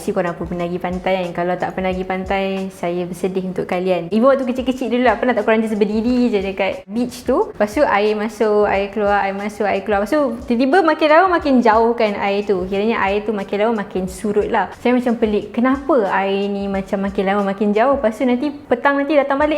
mesti korang pun pernah pergi pantai kan. Kalau tak pernah pergi pantai, saya bersedih untuk kalian. Even waktu kecil-kecil dulu lah, pernah tak korang just berdiri je dekat beach tu, lepas tu air masuk, air keluar, air masuk, air keluar. Lepas tu tiba-tiba makin lama makin jauh kan air tu. Kiranya air tu makin lama makin surut lah. Saya macam pelik, kenapa air ni macam makin lama makin jauh, lepas tu nanti petang nanti datang balik,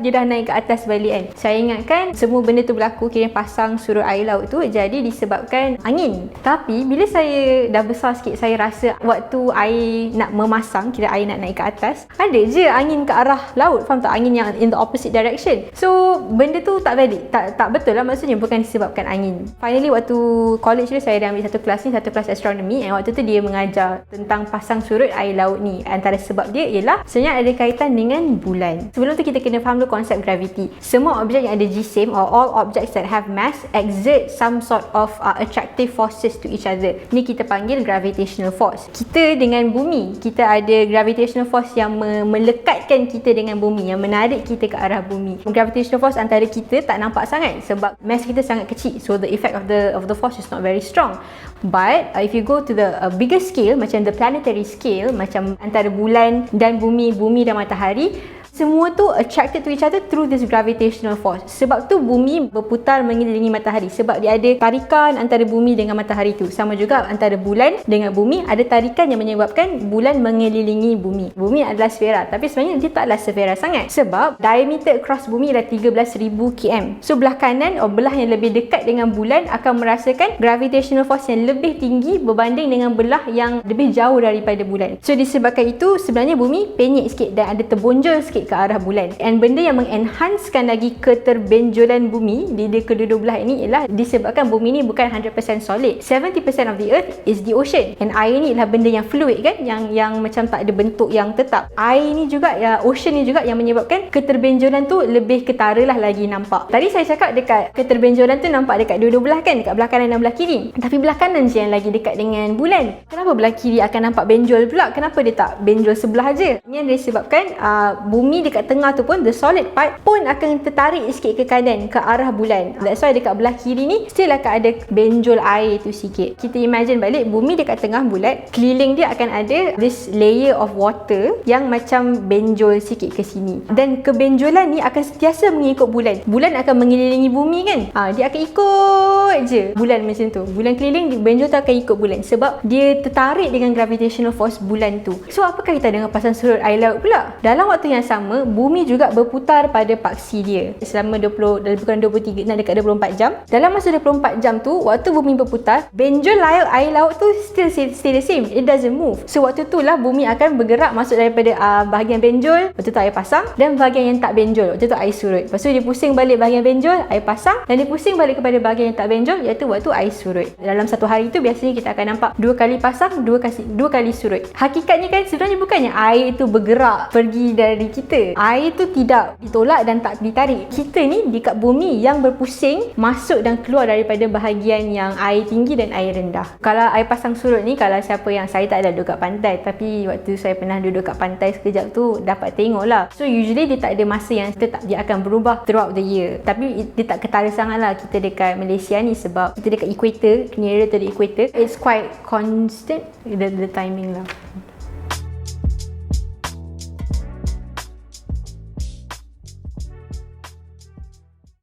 dia dah naik ke atas balik kan. Saya ingatkan semua benda tu berlaku, kiranya pasang surut air laut tu jadi disebabkan angin. Tapi bila saya dah besar sikit, saya rasa waktu air nak memasang, kira air nak naik ke atas, ada je angin ke arah laut. Faham tak? Angin yang in the opposite direction. So benda tu tak valid, tak betul lah, maksudnya bukan disebabkan angin. Finally waktu college tu saya dah ambil satu kelas ni, satu kelas astronomy, and waktu tu dia mengajar tentang pasang surut air laut ni. Antara sebab dia ialah sebenarnya ada kaitan dengan bulan. Sebelum tu kita kena faham dulu konsep gravity. Semua objek yang ada jisim, or all objects that have mass, exert some sort of attractive forces to each other. Ni kita panggil gravitational force. Kita dengan bumi, kita ada gravitational force yang melekatkan kita dengan bumi, yang menarik kita ke arah bumi. Gravitational force antara kita tak nampak sangat sebab mass kita sangat kecil, so the effect of the force is not very strong. But if you go to the bigger scale, macam the planetary scale, macam antara bulan dan bumi dan matahari, semua tu attracted to each other through this gravitational force. Sebab tu bumi berputar mengelilingi matahari, sebab dia ada tarikan antara bumi dengan matahari tu. Sama juga antara bulan dengan bumi, ada tarikan yang menyebabkan bulan mengelilingi bumi. Bumi adalah sfera, tapi sebenarnya dia taklah sfera sangat, sebab diameter across bumi adalah 13,000 km. So belah kanan, belah yang lebih dekat dengan bulan akan merasakan gravitational force yang lebih tinggi berbanding dengan belah yang lebih jauh daripada bulan. So disebabkan itu sebenarnya bumi penyek sikit dan ada terbonjol sikit ke arah bulan. And benda yang mengenhanskan lagi keterbenjolan bumi di kedua-dua belah ini ialah disebabkan bumi ni bukan 100% solid. 70% of the earth is the ocean. And air ni ialah benda yang fluid kan, yang macam tak ada bentuk yang tetap. Air ni juga, ocean ni juga yang menyebabkan keterbenjolan tu lebih ketara lah lagi nampak. Tadi saya cakap dekat keterbenjolan tu nampak dekat dua-dua belah kan, dekat belah kanan dan belah kiri. Tapi belah kanan je yang lagi dekat dengan bulan. Kenapa belah kiri akan nampak benjol pula? Kenapa dia tak benjol sebelah je? Ini disebabkan bumi dekat tengah tu pun, the solid part pun akan tertarik sikit ke kanan, ke arah bulan. That's why dekat belah kiri ni still akan ada benjol air tu sikit. Kita imagine balik, bumi dekat tengah bulat, keliling dia akan ada this layer of water yang macam benjol sikit ke sini. Dan kebenjolan ni akan sentiasa mengikut bulan. Bulan akan mengelilingi bumi kan, dia akan ikut je bulan macam tu. Bulan keliling, benjol tu akan ikut bulan sebab dia tertarik dengan gravitational force bulan tu. So apa kaitan dengan pasang surut air laut pula? Dalam waktu yang sama, bumi juga berputar pada paksi dia selama 23 nak dekat 24 jam. Dalam masa 24 jam tu, waktu bumi berputar, benjol air laut tu still stay the same, it doesn't move. So waktu tu lah bumi akan bergerak masuk daripada bahagian benjol, waktu tu air pasang, dan bahagian yang tak benjol, waktu tu air surut. Lepas tu dia pusing balik bahagian benjol, air pasang, dan dia pusing balik kepada bahagian yang tak benjol, iaitu waktu air surut. Dalam satu hari tu biasanya kita akan nampak 2 kali pasang, 2 kali surut. Hakikatnya kan sebenarnya bukannya air itu bergerak pergi dari kita. Air tu tidak ditolak dan tak ditarik. Kita ni dekat bumi yang berpusing masuk dan keluar daripada bahagian yang air tinggi dan air rendah. Kalau air pasang surut ni, kalau siapa yang, saya tak ada duduk kat pantai, tapi waktu saya pernah duduk kat pantai sekejap tu dapat tengok lah. So usually dia tak ada masa yang tetap, dia akan berubah throughout the year. Tapi dia tak ketara sangat lah kita dekat Malaysia ni, sebab kita dekat equator, nearer to the equator, it's quite constant the timing lah.